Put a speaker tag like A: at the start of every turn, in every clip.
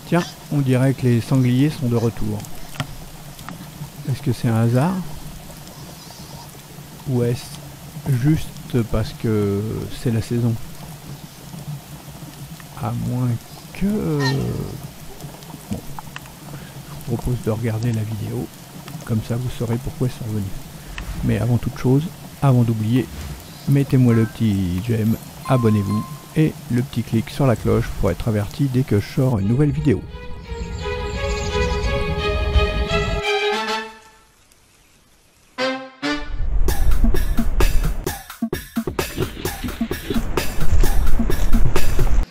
A: Tiens, on dirait que les sangliers sont de retour. Est-ce que c'est un hasard? Ou est-ce juste parce que c'est la saison? À moins que... Bon, je vous propose de regarder la vidéo. Comme ça, vous saurez pourquoi c'est revenu. Mais avant toute chose, avant d'oublier, mettez-moi le petit j'aime, abonnez-vous et le petit clic sur la cloche pour être averti dès que je sors une nouvelle vidéo.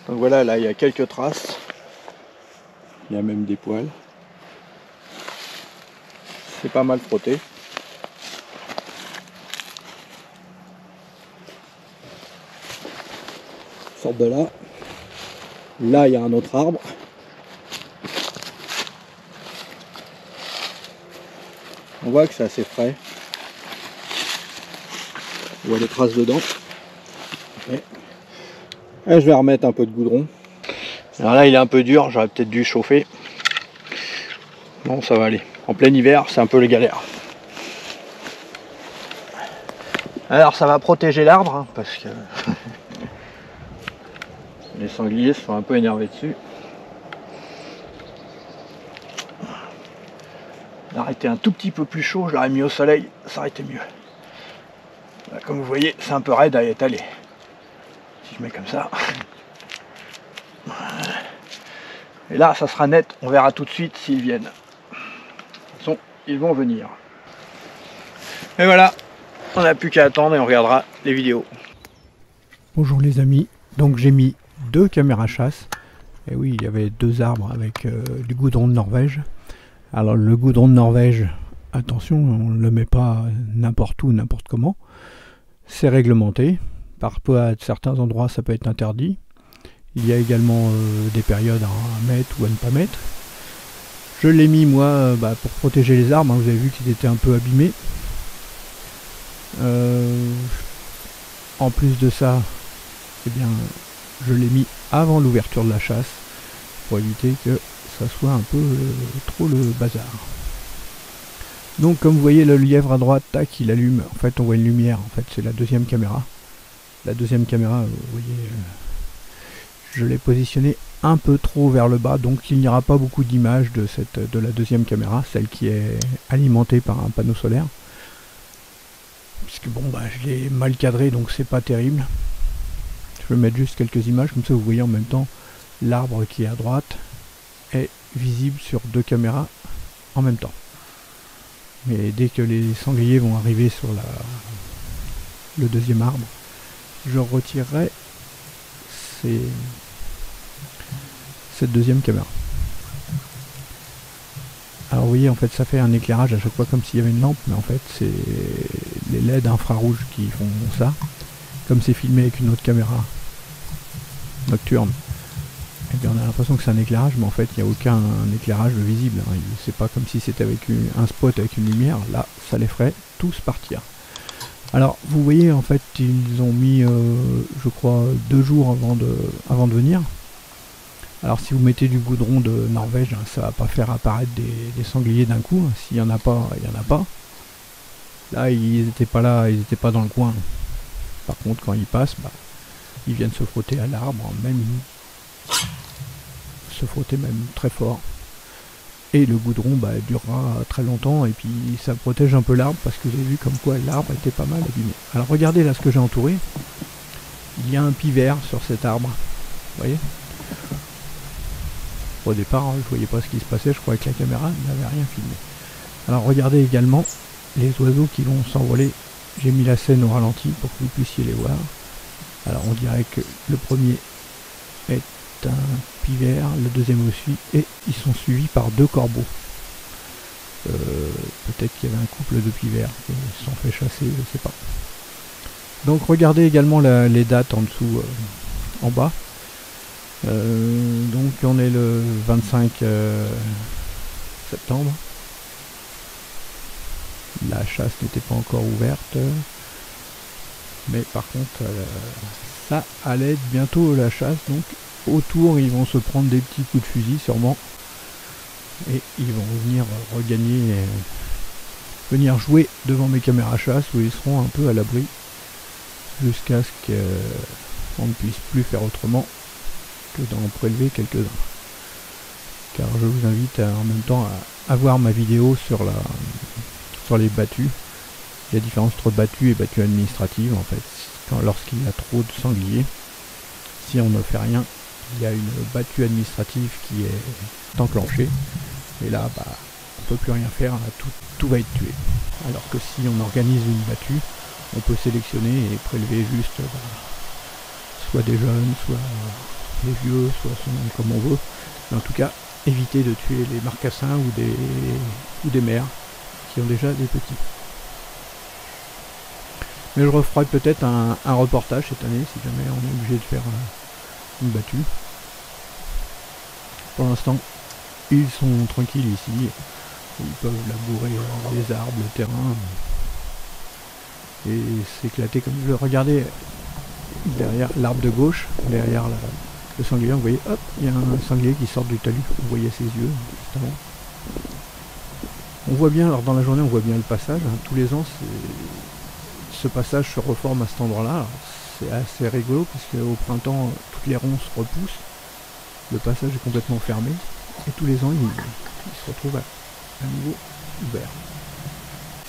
A: Donc voilà, là il y a quelques traces. Il y a même des poils. C'est pas mal frotté. Sort de là. Là il y a un autre arbre. On voit que c'est assez frais. On voit des traces dedans. Et je vais remettre un peu de goudron. Alors là il est un peu dur, j'aurais peut-être dû chauffer. Non, ça va aller. En plein hiver, c'est un peu les galères. Alors ça va protéger l'arbre, hein, parce que les sangliers se sont un peu énervés dessus. Il aurait été un tout petit peu plus chaud, je l'aurais mis au soleil, ça aurait été mieux. Là, comme vous voyez, c'est un peu raide à étaler. Si je mets comme ça. Et là, ça sera net, on verra tout de suite s'ils viennent. De toute façon, ils vont venir. Et voilà, on n'a plus qu'à attendre et on regardera les vidéos. Bonjour les amis, donc j'ai mis 2 caméras chasse. Et oui, il y avait 2 arbres avec du goudron de Norvège. Alors le goudron de Norvège, attention, on ne le met pas n'importe où, n'importe comment. C'est réglementé. Parfois, à certains endroits, ça peut être interdit. Il y a également des périodes à mettre ou à ne pas mettre. Je l'ai mis moi pour protéger les arbres, hein, vous avez vu qu'ils étaient un peu abîmés. En plus de ça, eh bien, je l'ai mis avant l'ouverture de la chasse pour éviter que ça soit un peu trop le bazar. Donc comme vous voyez le lièvre à droite, tac, il allume. En fait on voit une lumière, en fait c'est la deuxième caméra. La deuxième caméra, vous voyez, je l'ai positionnée un peu trop vers le bas, donc il n'y aura pas beaucoup d'images de la deuxième caméra, celle qui est alimentée par un panneau solaire. Puisque bon je l'ai mal cadré, donc c'est pas terrible. Je vais mettre juste quelques images, comme ça vous voyez en même temps l'arbre qui est à droite est visible sur 2 caméras en même temps. Mais dès que les sangliers vont arriver sur le deuxième arbre, je retirerai cette deuxième caméra. Alors vous voyez, en fait ça fait un éclairage à chaque fois comme s'il y avait une lampe, mais en fait c'est les LED infrarouges qui font ça. Comme c'est filmé avec une autre caméra nocturne, et bien on a l'impression que c'est un éclairage, mais en fait il n'y a aucun éclairage visible, hein. C'est pas comme si c'était avec un spot avec une lumière. Là ça les ferait tous partir. Alors vous voyez, en fait ils ont mis je crois 2 jours avant de venir. Alors si vous mettez du goudron de Norvège, ça va pas faire apparaître des sangliers d'un coup. S'il y en a pas, il y en a pas. Là ils étaient pas là, ils étaient pas dans le coin. Par contre quand ils passent, ils viennent se frotter à l'arbre, même se frotter même très fort. Et le goudron durera très longtemps, et puis ça protège un peu l'arbre, parce que vous avez vu comme quoi l'arbre était pas mal abîmé. Alors regardez là ce que j'ai entouré. Il y a un pivert sur cet arbre. Vous voyez? Au départ, je voyais pas ce qui se passait, je croyais que la caméra n'avait rien filmé. Alors regardez également les oiseaux qui vont s'envoler. J'ai mis la scène au ralenti pour que vous puissiez les voir. Alors on dirait que le premier est un pivert, le deuxième aussi, et ils sont suivis par 2 corbeaux. Peut-être qu'il y avait un couple de pivers qui se sont fait chasser, je sais pas. Donc regardez également les dates en dessous, en bas. Donc on est le 25 septembre. La chasse n'était pas encore ouverte. Mais par contre, ça allait être bientôt la chasse, donc autour ils vont se prendre des petits coups de fusil sûrement. Et ils vont venir regagner, venir jouer devant mes caméras chasse où ils seront un peu à l'abri jusqu'à ce qu'on ne puisse plus faire autrement que d'en prélever quelques-uns. Car je vous invite en même temps à voir ma vidéo sur les battues. Il y a différence entre battues et battues administratives en fait. Lorsqu'il y a trop de sangliers, si on ne fait rien, il y a une battue administrative qui est enclenchée. Et là, bah, on ne peut plus rien faire, tout va être tué. Alors que si on organise une battue, on peut sélectionner et prélever juste soit des jeunes, soit des vieux, soit comme on veut. Mais en tout cas, éviter de tuer les marcassins ou des mères qui ont déjà des petits. Mais je referai peut-être un reportage cette année si jamais on est obligé de faire une battue. Pour l'instant, ils sont tranquilles ici. Ils peuvent labourer les arbres, le terrain et s'éclater comme je le regardais derrière l'arbre de gauche, derrière le sanglier. Vous voyez, hop, il y a un sanglier qui sort du talus. Vous voyez ses yeux juste avant. On voit bien, alors dans la journée, on voit bien le passage. Hein, tous les ans, ce passage se reforme à cet endroit-là. C'est assez rigolo puisque au printemps, toutes les ronces repoussent. Le passage est complètement fermé. Et tous les ans, il se retrouve à nouveau ouvert.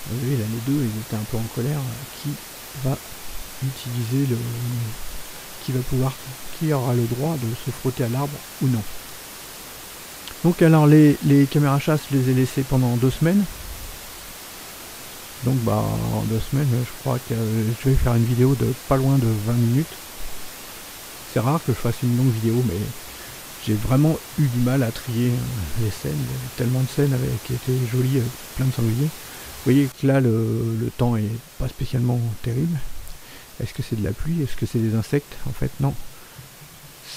A: Vous voyez, l'année 2, ils étaient un peu en colère. Qui va utiliser qui aura le droit de se frotter à l'arbre ou non. Donc alors les caméras chasse, je les ai laissées pendant 2 semaines. Donc bah en 2 semaines, je crois que je vais faire une vidéo de pas loin de 20 minutes. C'est rare que je fasse une longue vidéo, mais j'ai vraiment eu du mal à trier les scènes. Il y avait tellement de scènes qui étaient jolies, plein de sangliers. Vous voyez que là le temps est pas spécialement terrible. Est-ce que c'est de la pluie? Est-ce que c'est des insectes? En fait non.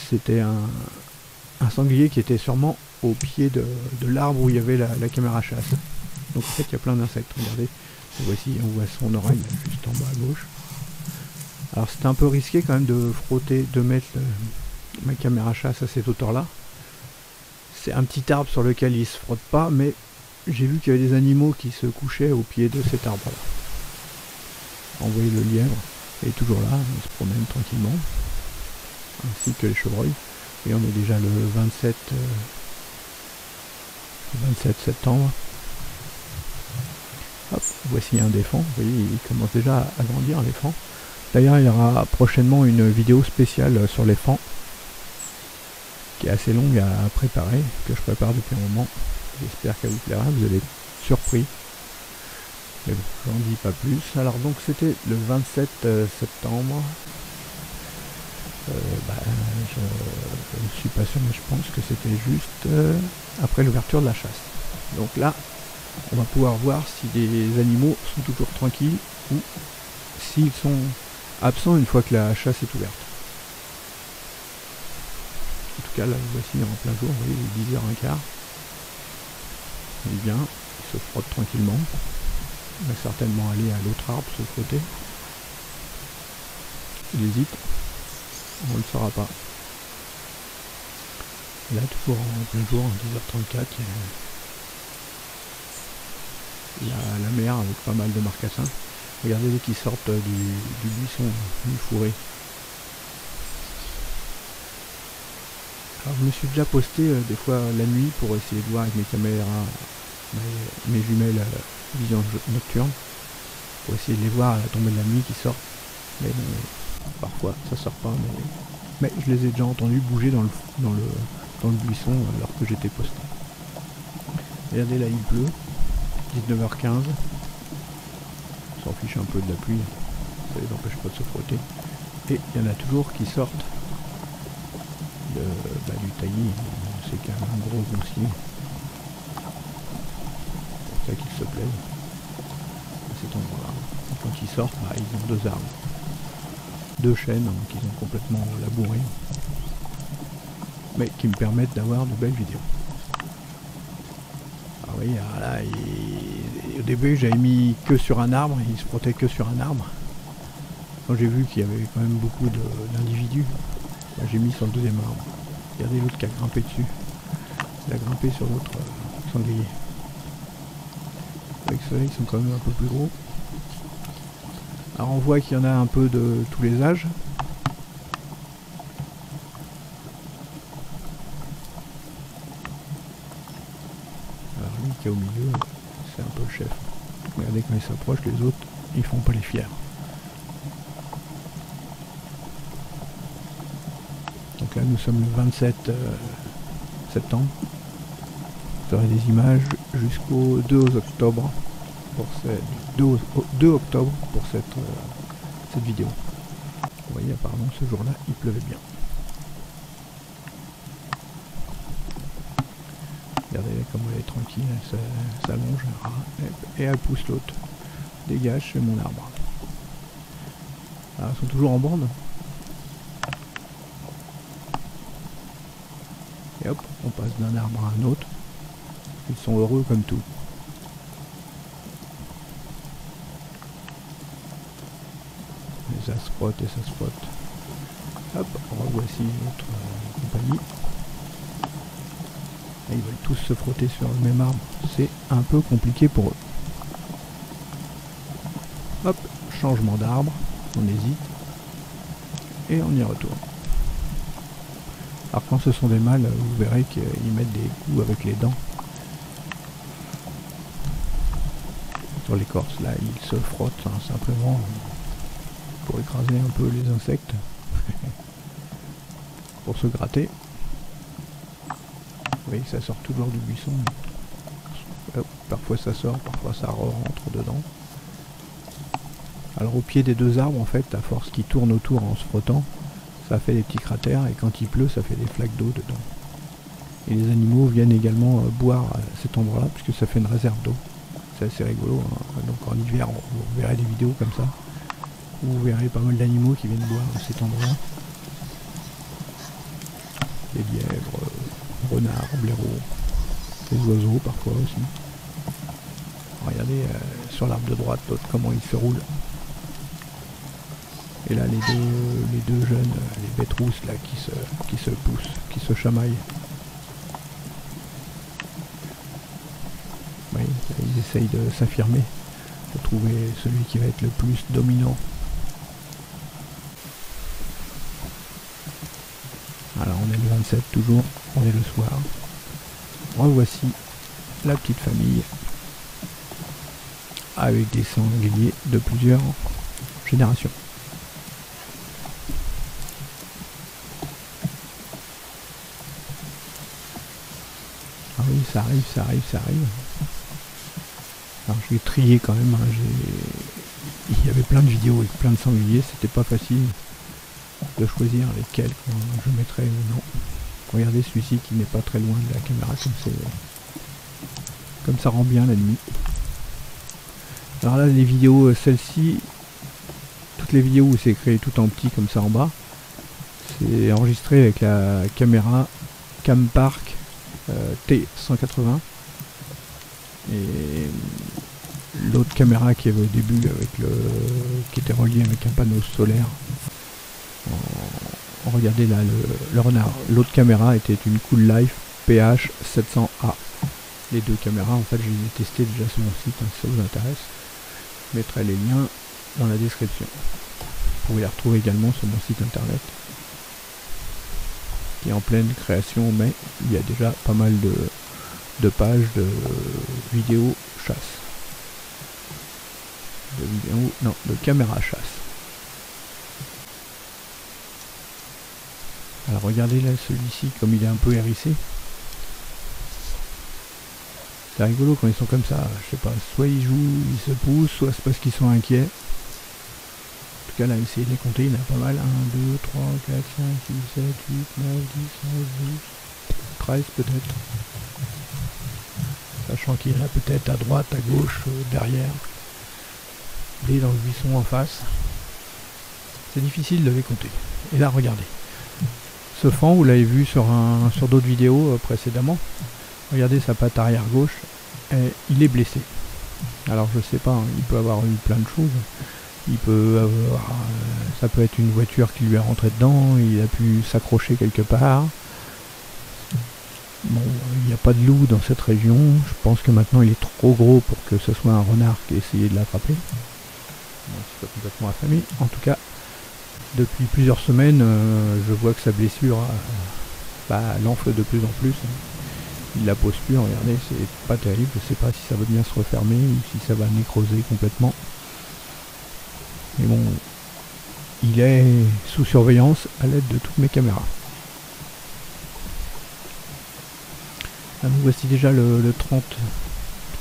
A: C'était un sanglier qui était sûrement au pied de l'arbre où il y avait la caméra chasse. Donc en fait il y a plein d'insectes, regardez. Et voici, on voit son oreille juste en bas à gauche. Alors c'était un peu risqué quand même de frotter, de mettre ma caméra chasse à cette hauteur là. C'est un petit arbre sur lequel il se frotte pas, mais j'ai vu qu'il y avait des animaux qui se couchaient au pied de cet arbre là. Vous voyez le lièvre est toujours là, il se promène tranquillement, ainsi que les chevreuils. Et on est déjà le 27 septembre. Hop, voici un défend, vous voyez, il commence déjà à grandir les fans. D'ailleurs, il y aura prochainement une vidéo spéciale sur les fans, qui est assez longue à préparer, que je prépare depuis un moment. J'espère qu'elle vous plaira, vous allez être surpris. Mais bon, j'en dis pas plus. Alors donc c'était le 27 septembre. Je ne suis pas sûr, mais je pense que c'était juste après l'ouverture de la chasse. Donc là, on va pouvoir voir si les animaux sont toujours tranquilles ou s'ils sont absents une fois que la chasse est ouverte. En tout cas, là, voici en plein jour, vous voyez, il est 10h15. Il vient, il se frotte tranquillement. Il va certainement aller à l'autre arbre se frotter. Il hésite. On ne le saura pas. Et là, toujours en plein jour, 10h34, il y a la mer avec pas mal de marcassins. Regardez-les qui sortent du buisson, du fourré. Alors, je me suis déjà posté des fois la nuit pour essayer de voir avec mes caméras, mes jumelles vision nocturne, pour essayer de les voir à la tombée de la nuit qui sortent. Mais parfois ça sort pas, mais je les ai déjà entendus bouger dans le buisson alors que j'étais posté. Regardez là, il pleut, 19h15, on s'en fiche un peu de la pluie, ça les empêche pas de se frotter. Et il y en a toujours qui sortent du taillis, c'est quand même un gros goncier. C'est pour ça qu'ils se plaisent à cet endroit-là. Quand ils sortent, ils ont 2 arbres. 2 chênes qu'ils ont complètement labourés, mais qui me permettent d'avoir de belles vidéos. Ah oui, là, au début j'avais mis que sur un arbre, il se frottait que sur un arbre. Quand j'ai vu qu'il y avait quand même beaucoup d'individus, j'ai mis sur le 2e arbre. Regardez l'autre qui a grimpé dessus. Il a grimpé sur l'autre sanglier. Avec ceux-là, ils sont quand même un peu plus gros. Alors on voit qu'il y en a un peu de tous les âges. Alors lui qui est au milieu, c'est un peu le chef. Regardez quand il s'approche, les autres, ils font pas les fiers. Donc là nous sommes le 27 septembre. Vous aurez des images jusqu'au 2 octobre pour cette 2 octobre pour cette vidéo. Vous voyez, apparemment ce jour-là il pleuvait bien. Regardez comme elle est tranquille, elle s'allonge et elle pousse l'autre. Dégage, c'est mon arbre. Alors, ils sont toujours en bande. Et hop, on passe d'un arbre à un autre. Ils sont heureux comme tout. Et ça se frotte et ça se frotte. Hop, revoici notre compagnie. Et ils veulent tous se frotter sur le même arbre. C'est un peu compliqué pour eux. Hop, changement d'arbre. On hésite. Et on y retourne. Alors quand ce sont des mâles, vous verrez qu'ils mettent des coups avec les dents. Sur l'écorce, là, ils se frottent simplement pour écraser un peu les insectes. Pour se gratter. Vous voyez que ça sort toujours du buisson. Parfois ça sort, parfois ça rentre dedans. Alors au pied des deux arbres, en fait, à force qu'ils tournent autour en se frottant, ça fait des petits cratères et quand il pleut, ça fait des flaques d'eau dedans. Et les animaux viennent également boire à cet endroit-là, puisque ça fait une réserve d'eau. C'est assez rigolo, hein. Donc en hiver, vous verrez des vidéos comme ça, où vous verrez pas mal d'animaux qui viennent boire à cet endroit. Des lièvres, renards, blaireaux, des oiseaux parfois aussi. Regardez sur l'arbre de droite, l'autre, comment il se roule. Et là les deux jeunes, les bêtes rousses là qui se poussent, qui se chamaillent. Oui, ils essayent de s'affirmer, de trouver celui qui va être le plus dominant. Alors on est le 27 toujours, on est le soir. Revoici la petite famille avec des sangliers de plusieurs générations. Ah oui, ça arrive, ça arrive, ça arrive. Alors je vais trier quand même, hein. Il y avait plein de vidéos avec plein de sangliers, c'était pas facile de choisir lesquels je mettrais ou non. Regardez celui-ci qui n'est pas très loin de la caméra, comme ça rend bien la nuit. Alors là les vidéos, celle-ci, toutes les vidéos où c'est créé tout en petit comme ça en bas, c'est enregistré avec la caméra Campark T180 et l'autre caméra qui avait au début qui était reliée avec un panneau solaire. Regardez là le renard. L'autre caméra était une Cool Life PH700A. Les deux caméras, en fait, je les ai testées déjà sur mon site, hein, si ça vous intéresse. Je mettrai les liens dans la description. Vous pouvez les retrouver également sur mon site internet, qui est en pleine création, mais il y a déjà pas mal de pages de vidéos chasse. De caméra chasse. Alors regardez là celui-ci comme il est un peu hérissé. C'est rigolo quand ils sont comme ça, je sais pas, soit ils jouent, ils se poussent, soit c'est parce qu'ils sont inquiets. En tout cas là, essayez de les compter, il y en a pas mal. 1, 2, 3, 4, 5, 6, 7, 8, 9, 10, 11, 12, 13 peut-être. Sachant qu'il y en a peut-être à droite, à gauche, derrière. Et dans le buisson en face. C'est difficile de les compter. Et là regardez. Ce fan, vous l'avez vu sur d'autres vidéos précédemment. Regardez sa patte arrière gauche, et il est blessé. Alors je sais pas, hein, il peut avoir eu plein de choses. Il peut avoir, ça peut être une voiture qui lui est rentrée dedans, il a pu s'accrocher quelque part. Bon, il n'y a pas de loup dans cette région. Je pense que maintenant il est trop gros pour que ce soit un renard qui ait essayé de l'attraper. Bon, c'est pas complètement affamé. En tout cas, depuis plusieurs semaines, je vois que sa blessure l'enfle de plus en plus. Il la pose plus, regardez, c'est pas terrible. Je sais pas si ça va bien se refermer ou si ça va nécroser complètement. Mais bon, il est sous surveillance à l'aide de toutes mes caméras. Ah, nous voici déjà le 30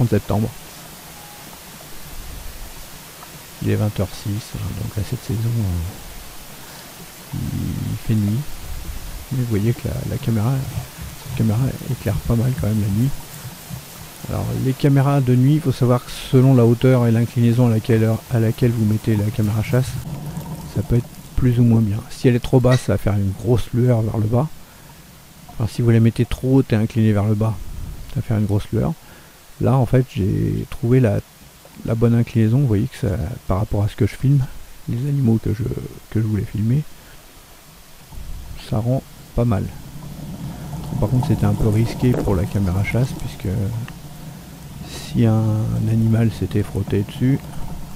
A: septembre. Il est 20h06, donc là cette saison il fait nuit. Mais vous voyez que la caméra éclaire pas mal quand même la nuit. Alors les caméras de nuit, il faut savoir que selon la hauteur et l'inclinaison à laquelle vous mettez la caméra chasse, ça peut être plus ou moins bien. Si elle est trop basse, ça va faire une grosse lueur vers le bas. Alors si vous la mettez trop haute et inclinée vers le bas, ça va faire une grosse lueur. Là en fait j'ai trouvé la bonne inclinaison. Vous voyez que ça, par rapport à ce que je filme, les animaux que je voulais filmer, ça rend pas mal. Par contre c'était un peu risqué pour la caméra chasse, puisque si un animal s'était frotté dessus,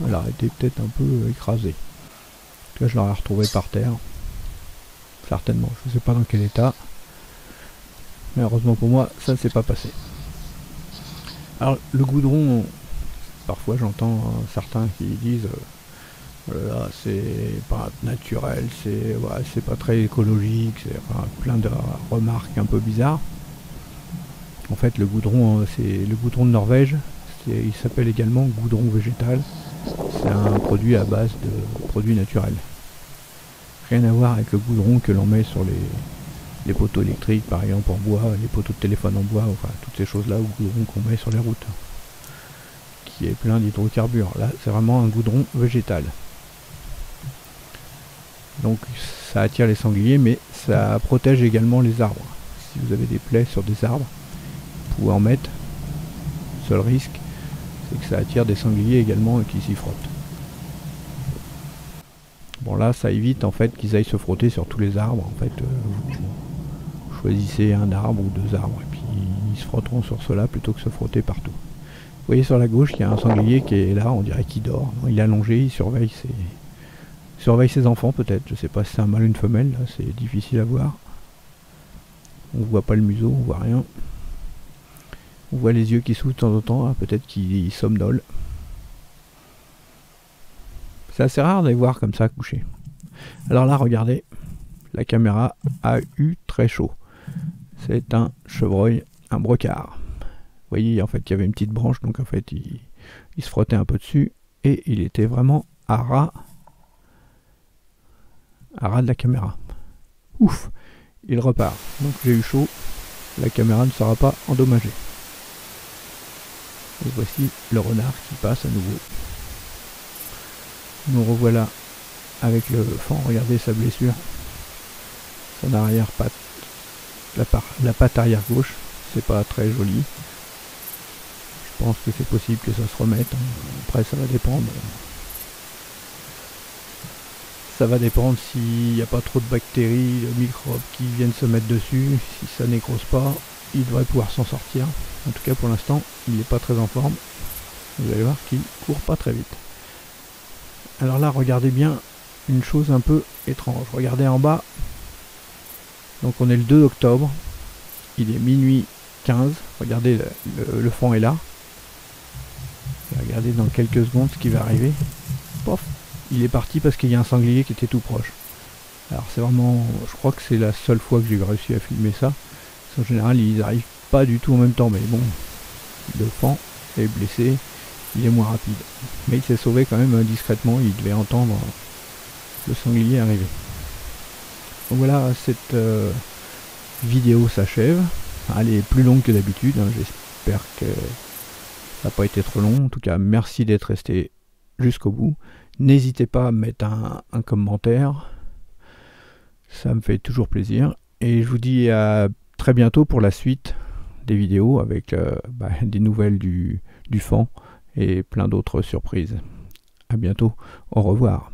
A: elle aurait été peut-être un peu écrasée. En tout cas je l'aurais retrouvé par terre, certainement. Je ne sais pas dans quel état, mais heureusement pour moi ça ne s'est pas passé. Alors le goudron, parfois j'entends certains qui disent voilà, c'est pas naturel, c'est pas très écologique, c'est plein de remarques un peu bizarres. En fait le goudron, c'est le goudron de Norvège, il s'appelle également goudron végétal. C'est un produit à base de produits naturels. Rien à voir avec le goudron que l'on met sur les poteaux électriques par exemple en bois, les poteaux de téléphone en bois, enfin toutes ces choses là, ou goudron qu'on met sur les routes, qui est plein d'hydrocarbures. Là c'est vraiment un goudron végétal. Donc ça attire les sangliers, mais ça protège également les arbres. Si vous avez des plaies sur des arbres, vous pouvez en mettre. Seul risque, c'est que ça attire des sangliers également et qu'ils s'y frottent. Bon là, ça évite en fait qu'ils aillent se frotter sur tous les arbres. En fait, vous choisissez un arbre ou deux arbres et puis ils se frotteront sur cela plutôt que se frotter partout. Vous voyez sur la gauche, il y a un sanglier qui est là, on dirait qu'il dort. Il est allongé, il surveille ses enfants peut-être. Je sais pas si c'est un mâle ou une femelle, là c'est difficile à voir. On voit pas le museau, on voit rien. On voit les yeux qui s'ouvrent de temps en temps, peut-être qu'il somnole. C'est assez rare de les voir comme ça couchés. Alors là, regardez, la caméra a eu très chaud. C'est un chevreuil, un brocard. Vous voyez, en fait, il y avait une petite branche, donc en fait, il se frottait un peu dessus, et il était vraiment à ras de la caméra. Ouf, il repart. Donc j'ai eu chaud, la caméra ne sera pas endommagée. Et voici le renard qui passe à nouveau. Nous revoilà avec le fan, regardez sa blessure. Son arrière-patte, la patte arrière gauche, c'est pas très joli. Je pense que c'est possible que ça se remette. Après ça va dépendre. Ça va dépendre s'il n'y a pas trop de bactéries, de microbes qui viennent se mettre dessus. Si ça nécrose pas, il devrait pouvoir s'en sortir. En tout cas pour l'instant, il n'est pas très en forme. Vous allez voir qu'il court pas très vite. Alors là, regardez bien une chose un peu étrange. Regardez en bas. Donc on est le 2 octobre. Il est minuit 15. Regardez, le fond est là. Et regardez dans quelques secondes ce qui va arriver. Pof, il est parti parce qu'il y a un sanglier qui était tout proche. Alors c'est vraiment, je crois que c'est la seule fois que j'ai réussi à filmer ça. En général, ils n'arrivent pas du tout en même temps. Mais bon, le fan est blessé. Il est moins rapide. Mais il s'est sauvé quand même discrètement. Il devait entendre le sanglier arriver. Donc voilà, cette vidéo s'achève. Elle est plus longue que d'habitude. J'espère que ça n'a pas été trop long. En tout cas, merci d'être resté jusqu'au bout. N'hésitez pas à mettre un commentaire. Ça me fait toujours plaisir. Et je vous dis à très bientôt pour la suite des vidéos avec des nouvelles du fan et plein d'autres surprises. À bientôt. Au revoir.